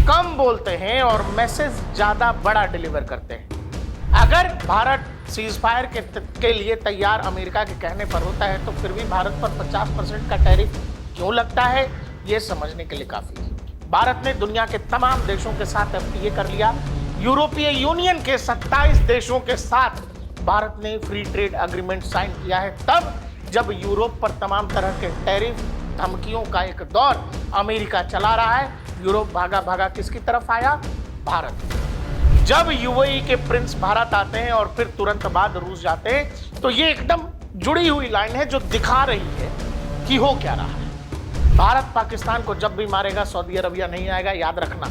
कम बोलते हैं और मैसेज ज्यादा बड़ा डिलीवर करते हैं। अगर भारत सीज फायर के लिए तैयार अमेरिका के कहने पर होता है तो फिर भी भारत पर 50% का टैरिफ क्यों लगता है, ये समझने के लिए काफी है। भारत ने दुनिया के तमाम देशों के साथ एफटीए कर लिया। यूरोपीय यूनियन के 27 देशों के साथ भारत ने फ्री ट्रेड एग्रीमेंट साइन किया है, तब जब यूरोप पर तमाम तरह के टैरिफ धमकियों का एक दौर अमेरिका चला रहा है। यूरोप भागा भागा किसकी तरफ आया? भारत। जब यूएई के प्रिंस भारत आते हैं और फिर तुरंत बाद रूस जाते हैं, तो ये एकदम जुड़ी हुई लाइन है जो दिखा रही है कि हो क्या रहा है। भारत पाकिस्तान को जब भी मारेगा सऊदी अरबिया नहीं आएगा, याद रखना।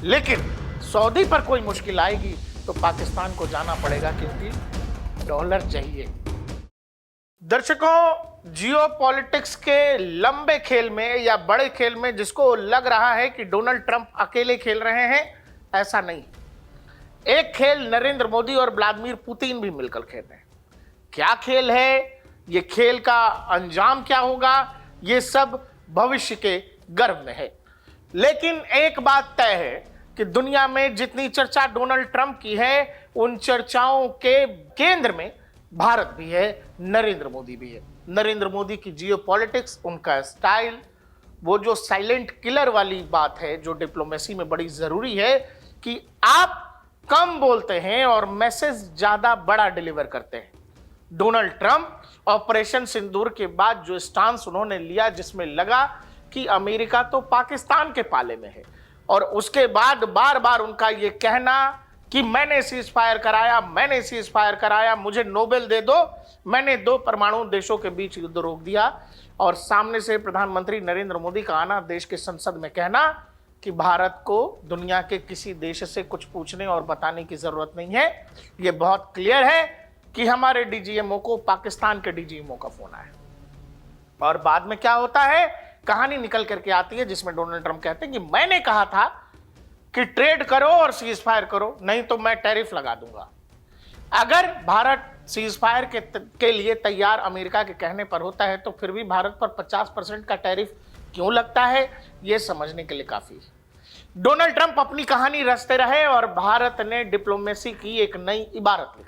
लेकिन सऊदी पर कोई मुश्किल आएगी तो पाकिस्तान को जाना पड़ेगा, क्योंकि डॉलर चाहिए। दर्शकों, जियोपॉलिटिक्स के लंबे खेल में या बड़े खेल में जिसको लग रहा है कि डोनाल्ड ट्रंप अकेले खेल रहे हैं, ऐसा नहीं। एक खेल नरेंद्र मोदी और व्लादिमीर पुतिन भी मिलकर खेल रहे हैं। क्या खेल है, ये खेल का अंजाम क्या होगा, ये सब भविष्य के गर्भ में है। लेकिन एक बात तय है कि दुनिया में जितनी चर्चा डोनाल्ड ट्रंप की है, उन चर्चाओं के केंद्र में भारत भी है, नरेंद्र मोदी भी है। नरेंद्र मोदी की जियोपॉलिटिक्स, उनका स्टाइल, वो जो साइलेंट किलर वाली बात है जो डिप्लोमेसी में बड़ी जरूरी है कि आप कम बोलते हैं और मैसेज ज्यादा बड़ा डिलीवर करते हैं। डोनाल्ड ट्रंप ऑपरेशन सिंदूर के बाद जो स्टांस उन्होंने लिया, जिसमें लगा कि अमेरिका तो पाकिस्तान के पाले में है, और उसके बाद बार बार उनका ये कहना कि मैंने सीज फायर कराया, मुझे नोबेल दे दो, मैंने 2 परमाणु देशों के बीच युद्ध रोक दिया, और सामने से प्रधानमंत्री नरेंद्र मोदी का आना, देश के संसद में कहना कि भारत को दुनिया के किसी देश से कुछ पूछने और बताने की जरूरत नहीं है। यह बहुत क्लियर है कि हमारे डीजीएमओ को पाकिस्तान के डीजीएमओ का फोन आया, और बाद में क्या होता है, कहानी निकल करके आती है जिसमें डोनाल्ड ट्रंप कहते हैं कि मैंने कहा था कि ट्रेड करो और सीज फायर करो, नहीं तो मैं टैरिफ लगा दूंगा। अगर भारत सीज फायर के लिए तैयार अमेरिका के कहने पर होता है तो फिर भी भारत पर 50% का टैरिफ क्यों लगता है, यह समझने के लिए काफी है। डोनाल्ड ट्रंप अपनी कहानी रचते रहे और भारत ने डिप्लोमेसी की एक नई इबारत लिखी।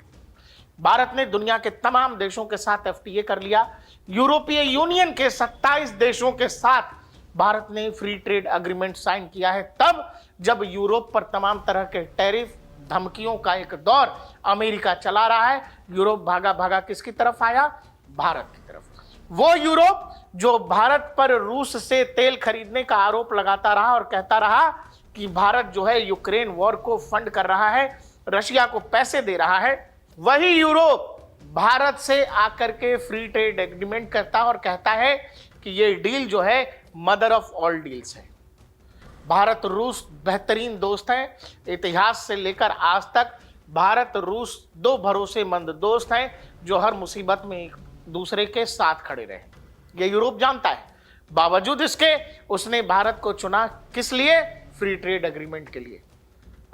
भारत ने दुनिया के तमाम देशों के साथ एफटीए कर लिया। यूरोपीय यूनियन के 27 देशों के साथ भारत ने फ्री ट्रेड एग्रीमेंट साइन किया है, तब जब यूरोप पर तमाम तरह के टैरिफ धमकियों का एक दौर अमेरिका चला रहा है। यूरोप भागा भागा किसकी तरफ आया? भारत की तरफ। वो यूरोप जो भारत पर रूस से तेल खरीदने का आरोप लगाता रहा और कहता रहा कि भारत जो है यूक्रेन वॉर को फंड कर रहा है, रशिया को पैसे दे रहा है, वही यूरोप भारत से आकर के फ्री ट्रेड एग्रीमेंट करता और कहता है कि ये डील जो है मदर ऑफ ऑल डील्स है। भारत रूस बेहतरीन दोस्त हैं। इतिहास से लेकर आज तक भारत रूस 2 भरोसेमंद दोस्त हैं जो हर मुसीबत में एक दूसरे के साथ खड़े रहे। ये यूरोप जानता है। बावजूद इसके उसने भारत को चुना, किस लिए? फ्री ट्रेड एग्रीमेंट के लिए।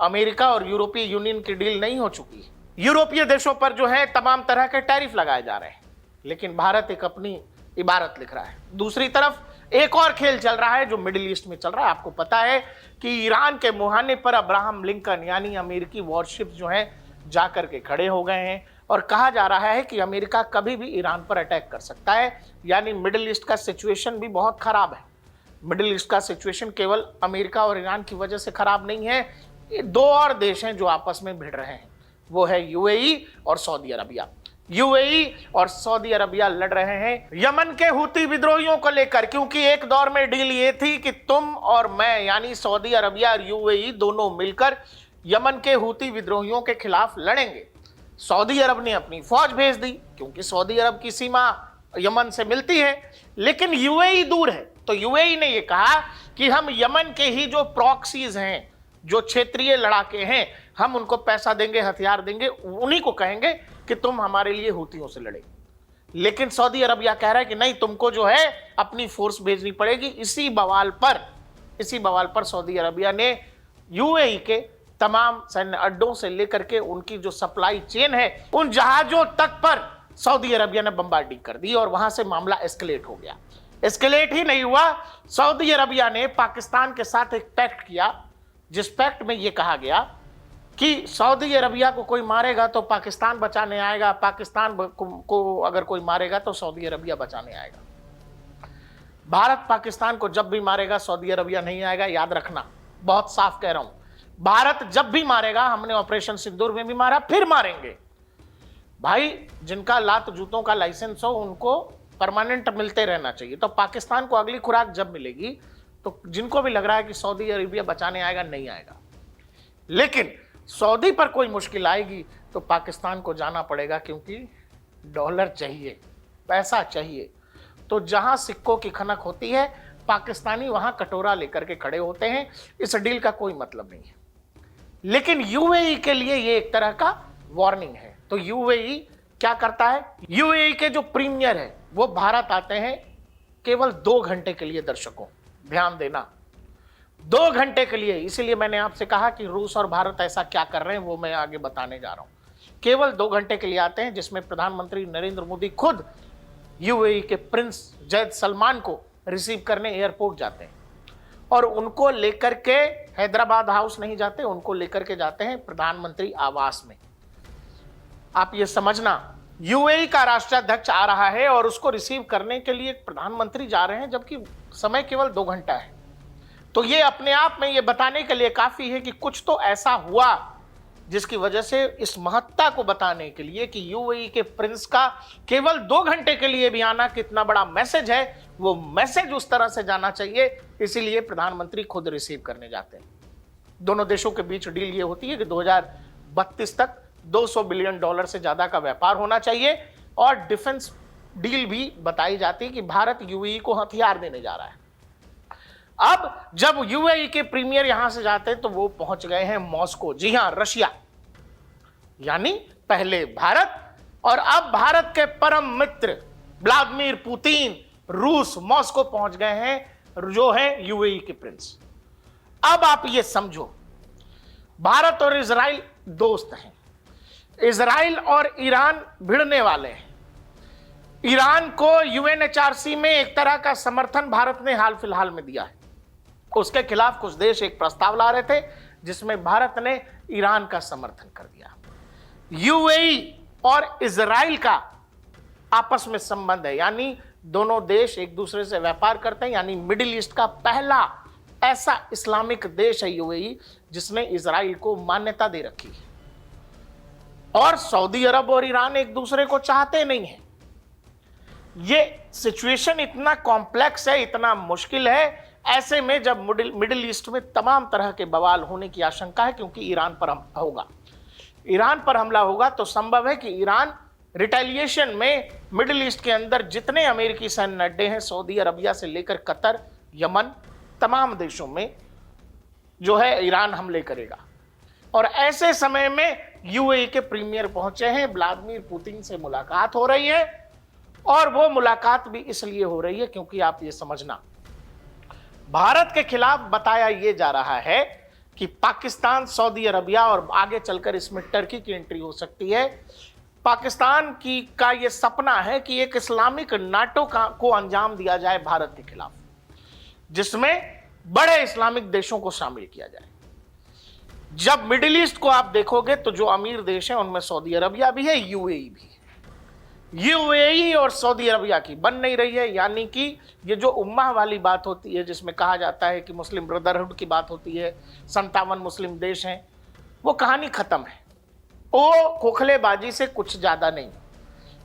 अमेरिका और यूरोपीय यूनियन की डील नहीं हो चुकी है। यूरोपीय देशों पर जो है तमाम तरह के टैरिफ लगाए जा रहे हैं, लेकिन भारत एक अपनी इबारत लिख रहा है। दूसरी तरफ एक और खेल चल रहा है जो मिडिल ईस्ट में चल रहा है। आपको पता है कि ईरान के मुहाने पर अब्राहम लिंकन यानी अमेरिकी वॉरशिप जो हैं जाकर के खड़े हो गए हैं, और कहा जा रहा है कि अमेरिका कभी भी ईरान पर अटैक कर सकता है। यानी मिडिल ईस्ट का सिचुएशन भी बहुत खराब है। मिडिल ईस्ट का सिचुएशन केवल अमेरिका और ईरान की वजह से खराब नहीं है। 2 और देश हैं जो आपस में भिड़ रहे हैं, वो है यूएई और सऊदी अरबिया। यूएई और सऊदी अरबिया लड़ रहे हैं यमन के हुती विद्रोहियों को लेकर, क्योंकि एक दौर में डील ये थी कि तुम और मैं यानी सऊदी अरबिया और यूएई दोनों मिलकर यमन के हुती विद्रोहियों के खिलाफ लड़ेंगे। सऊदी अरब ने अपनी फौज भेज दी, क्योंकि सऊदी अरब की सीमा यमन से मिलती है, लेकिन यूएई दूर है। तो यूएई ने यह कहा कि हम यमन के ही जो प्रॉक्सीज हैं, जो क्षेत्रीय लड़ाके हैं, हम उनको पैसा देंगे, हथियार देंगे, उन्हीं को कहेंगे कि तुम हमारे लिए हुतियों से लड़े। लेकिन सऊदी अरबिया कह रहा है कि नहीं, तुमको जो है अपनी फोर्स भेजनी पड़ेगी। इसी बवाल पर सऊदी अरबिया ने यूएई के तमाम सैन्य अड्डों से लेकर के उनकी जो सप्लाई चेन है, उन जहाजों तक पर सऊदी अरबिया ने बम्बार्डिंग कर दी, और वहां से मामला एस्केलेट हो गया। एस्केलेट ही नहीं हुआ, सऊदी अरबिया ने पाकिस्तान के साथ एक पैक्ट किया जिस पैक्ट में यह कहा गया कि सऊदी अरबिया को कोई मारेगा तो पाकिस्तान बचाने आएगा, पाकिस्तान को अगर कोई मारेगा तो सऊदी अरबिया बचाने आएगा। भारत पाकिस्तान को जब भी मारेगा सऊदी अरबिया नहीं आएगा, याद रखना, बहुत साफ कह रहा हूं। भारत जब भी मारेगा, हमने ऑपरेशन सिंदूर में भी मारा, फिर मारेंगे। भाई जिनका लात जूतों का लाइसेंस हो उनको परमानेंट मिलते रहना चाहिए। तो पाकिस्तान को अगली खुराक जब मिलेगी तो जिनको भी लग रहा है कि सऊदी अरबिया बचाने आएगा, नहीं आएगा। लेकिन सऊदी पर कोई मुश्किल आएगी तो पाकिस्तान को जाना पड़ेगा, क्योंकि डॉलर चाहिए, पैसा चाहिए। तो जहां सिक्कों की खनक होती है, पाकिस्तानी वहां कटोरा लेकर के खड़े होते हैं। इस डील का कोई मतलब नहीं है। लेकिन यूएई के लिए ये एक तरह का वार्निंग है। तो यूएई क्या करता है? यूएई के जो प्रीमियर है वो भारत आते हैं केवल 2 घंटे के लिए। दर्शकों ध्यान देना, 2 घंटे के लिए। इसीलिए मैंने आपसे कहा कि रूस और भारत ऐसा क्या कर रहे हैं वो मैं आगे बताने जा रहा हूं। केवल 2 घंटे के लिए आते हैं, जिसमें प्रधानमंत्री नरेंद्र मोदी खुद यूएई के प्रिंस जैद सलमान को रिसीव करने एयरपोर्ट जाते हैं और उनको लेकर के हैदराबाद हाउस नहीं जाते, उनको लेकर के जाते हैं प्रधानमंत्री आवास में। आप ये समझना, यूएई का राष्ट्राध्यक्ष आ रहा है और उसको रिसीव करने के लिए प्रधानमंत्री जा रहे हैं, जबकि समय केवल 2 घंटा है। तो ये अपने आप में ये बताने के लिए काफी है कि कुछ तो ऐसा हुआ जिसकी वजह से, इस महत्ता को बताने के लिए कि यूएई के प्रिंस का केवल 2 घंटे के लिए भी आना कितना बड़ा मैसेज है। वो मैसेज उस तरह से जाना चाहिए, इसीलिए प्रधानमंत्री खुद रिसीव करने जाते हैं। दोनों देशों के बीच डील ये होती है कि 2032 तक $200 बिलियन से ज्यादा का व्यापार होना चाहिए। और डिफेंस डील भी बताई जाती है कि भारत यूएई को हथियार देने जा रहा है। अब जब यूएई के प्रीमियर यहां से जाते हैं तो वो पहुंच गए हैं मॉस्को। जी हां, रशिया, यानी पहले भारत और अब भारत के परम मित्र व्लादिमीर पुतिन रूस मॉस्को पहुंच गए हैं, जो है यूएई के प्रिंस। अब आप ये समझो, भारत और इजराइल दोस्त हैं। इजराइल और ईरान भिड़ने वाले हैं। ईरान को यूएनएचआरसी में एक तरह का समर्थन भारत ने हाल फिलहाल में दिया है। उसके खिलाफ कुछ देश एक प्रस्ताव ला रहे थे जिसमें भारत ने ईरान का समर्थन कर दिया। यूएई और इजराइल का आपस में संबंध है, यानी दोनों देश एक दूसरे से व्यापार करते हैं। यानी मिडिल ईस्ट का पहला ऐसा इस्लामिक देश है यूएई जिसने इजराइल को मान्यता दे रखी है। और सऊदी अरब और ईरान एक दूसरे को चाहते नहीं है। ये सिचुएशन इतना कॉम्प्लेक्स है, इतना मुश्किल है। ऐसे में जब मिडिल ईस्ट में तमाम तरह के बवाल होने की आशंका है, क्योंकि ईरान पर होगा, ईरान पर हमला होगा, तो संभव है कि ईरान रिटेलिएशन में मिडिल ईस्ट के अंदर जितने अमेरिकी सैन्य अड्डे हैं, सऊदी अरबिया से लेकर कतर, यमन, तमाम देशों में जो है ईरान हमले करेगा। और ऐसे समय में यूएई के प्रीमियर पहुंचे हैं, व्लादिमीर पुतिन से मुलाकात हो रही है। और वो मुलाकात भी इसलिए हो रही है क्योंकि आप ये समझना, भारत के खिलाफ बताया ये जा रहा है कि पाकिस्तान, सऊदी अरबिया और आगे चलकर इसमें टर्की की एंट्री हो सकती है। पाकिस्तान का ये सपना है कि एक इस्लामिक नाटो को अंजाम दिया जाए भारत के खिलाफ, जिसमें बड़े इस्लामिक देशों को शामिल किया जाए। जब मिडिल ईस्ट को आप देखोगे तो जो अमीर देश हैं उनमें सऊदी अरबिया भी है, यूएई भी है। यूएई और सऊदी अरबिया की बन नहीं रही है। यानी कि ये जो उम्मा वाली बात होती है, जिसमें कहा जाता है कि मुस्लिम ब्रदरहुड की बात होती है, 57 मुस्लिम देश हैं, वो कहानी खत्म है। वो खोखलेबाजी से कुछ ज्यादा नहीं।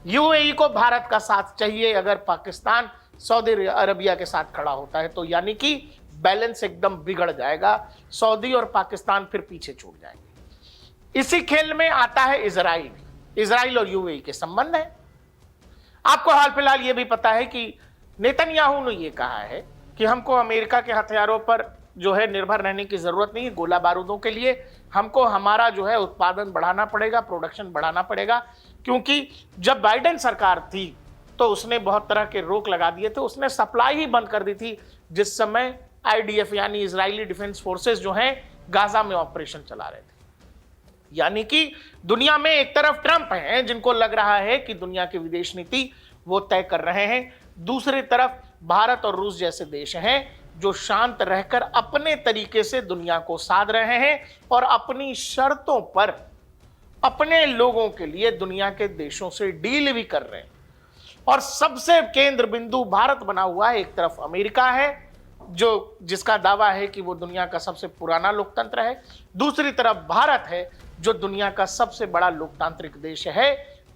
यूएई को भारत का साथ चाहिए। अगर पाकिस्तान सऊदी अरबिया के साथ खड़ा होता है तो यानी कि बैलेंस एकदम बिगड़ जाएगा, सऊदी और पाकिस्तान फिर पीछे छूट जाएंगे। इसी खेल में आता है इजराइल। इजराइल और यूएई के संबंध है। आपको हाल फिलहाल ये भी पता है कि नेतन्याहू ने ये कहा है कि हमको अमेरिका के हथियारों पर जो है निर्भर रहने की जरूरत नहीं है। गोला बारूदों के लिए हमको हमारा जो है उत्पादन बढ़ाना पड़ेगा, प्रोडक्शन बढ़ाना पड़ेगा। क्योंकि जब बाइडेन सरकार थी तो उसने बहुत तरह के रोक लगा दिए थे, उसने सप्लाई ही बंद कर दी थी। जिस समय आईडीएफ यानी इजरायली डिफेंस फोर्सेस जो हैं गाजा में ऑपरेशन चला रहे थे। यानी कि दुनिया में एक तरफ ट्रंप हैं जिनको लग रहा है कि दुनिया की विदेश नीति वो तय कर रहे हैं, दूसरी तरफ भारत और रूस जैसे देश हैं जो शांत रहकर अपने तरीके से दुनिया को साध रहे हैं और अपनी शर्तों पर अपने लोगों के लिए दुनिया के देशों से डील भी कर रहे हैं। और सबसे केंद्र बिंदु भारत बना हुआ है। एक तरफ अमेरिका है जो जिसका दावा है कि वो दुनिया का सबसे पुराना लोकतंत्र है, दूसरी तरफ भारत है जो दुनिया का सबसे बड़ा लोकतांत्रिक देश है।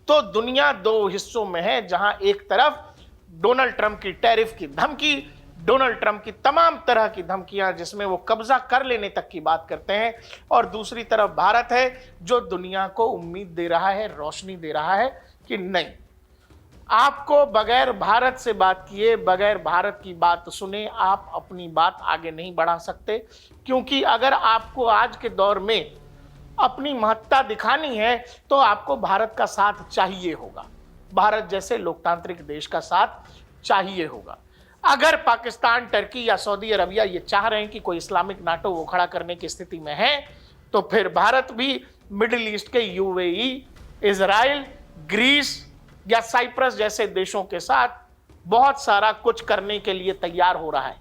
तो दुनिया दो हिस्सों में है, जहां एक तरफ डोनाल्ड ट्रंप की टैरिफ की धमकी, डोनाल्ड ट्रंप की तमाम तरह की धमकियां जिसमें वो कब्जा कर लेने तक की बात करते हैं, और दूसरी तरफ भारत है जो दुनिया को उम्मीद दे रहा है, रोशनी दे रहा है कि नहीं, आपको बगैर भारत से बात किए, बगैर भारत की बात सुने आप अपनी बात आगे नहीं बढ़ा सकते। क्योंकि अगर आपको आज के दौर में अपनी महत्ता दिखानी है तो आपको भारत का साथ चाहिए होगा, भारत जैसे लोकतांत्रिक देश का साथ चाहिए होगा। अगर पाकिस्तान, टर्की या सऊदी अरबिया ये चाह रहे हैं कि कोई इस्लामिक नाटो वो खड़ा करने की स्थिति में है, तो फिर भारत भी मिडिल ईस्ट के यूएई, इजराइल, ग्रीस या साइप्रस जैसे देशों के साथ बहुत सारा कुछ करने के लिए तैयार हो रहा है।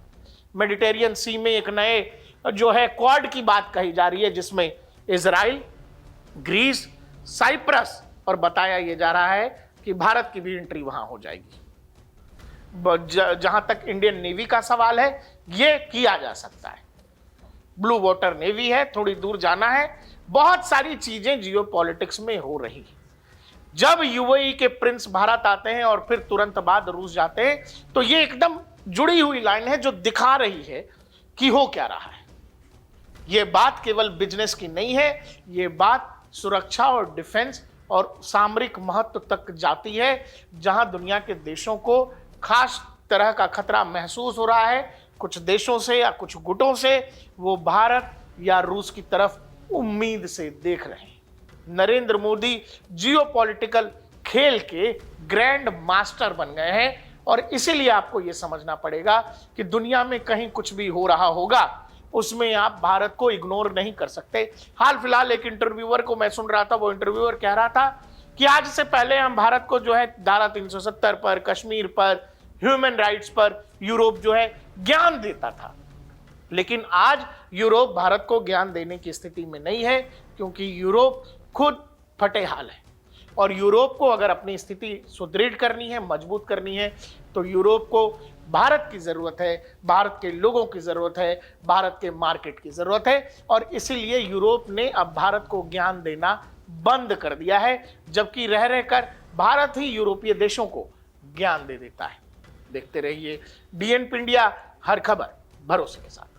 मेडिटेरियन सी में एक नए जो है क्वाड की बात कही जा रही है, जिसमें इजराइल, ग्रीस, साइप्रस और बताया यह जा रहा है कि भारत की भी एंट्री वहां हो जाएगी। जहां तक इंडियन नेवी का सवाल है, यह किया जा सकता है। ब्लू वाटर नेवी है, थोड़ी दूर जाना है, बहुत सारी चीजें जियो पॉलिटिक्स में हो रही है। जब यूएई के प्रिंस भारत आते हैं और फिर तुरंत बाद रूस जाते हैं, तो ये एकदम जुड़ी हुई लाइन है जो दिखा रही है कि हो क्या रहा है। ये बात केवल बिजनेस की नहीं है, ये बात सुरक्षा और डिफेंस और सामरिक महत्व तक जाती है, जहां दुनिया के देशों को खास तरह का खतरा महसूस हो रहा है। कुछ देशों से या कुछ गुटों से वो भारत या रूस की तरफ उम्मीद से देख रहे हैं। नरेंद्र मोदी जियोपॉलिटिकल खेल के ग्रैंड मास्टर बन गए हैं, और इसीलिए आपको यह समझना पड़ेगा कि दुनिया में कहीं कुछ भी हो रहा होगा, उसमें आप भारत को इग्नोर नहीं कर सकते। हाल फिलहाल एक इंटरव्यूअर को मैं सुन रहा था, वो इंटरव्यूअर कह रहा था कि आज से पहले हम भारत को जो है धारा 370 पर, कश्मीर पर, ह्यूमन राइट्स पर यूरोप जो है ज्ञान देता था, लेकिन आज यूरोप भारत को ज्ञान देने की स्थिति में नहीं है, क्योंकि यूरोप खुद फटे हाल है। और यूरोप को अगर अपनी स्थिति सुदृढ़ करनी है, मजबूत करनी है, तो यूरोप को भारत की जरूरत है, भारत के लोगों की जरूरत है, भारत के मार्केट की जरूरत है। और इसीलिए यूरोप ने अब भारत को ज्ञान देना बंद कर दिया है, जबकि रह रहकर भारत ही यूरोपीय देशों को ज्ञान दे देता है। देखते रहिए DNP इंडिया, हर खबर भरोसे के साथ।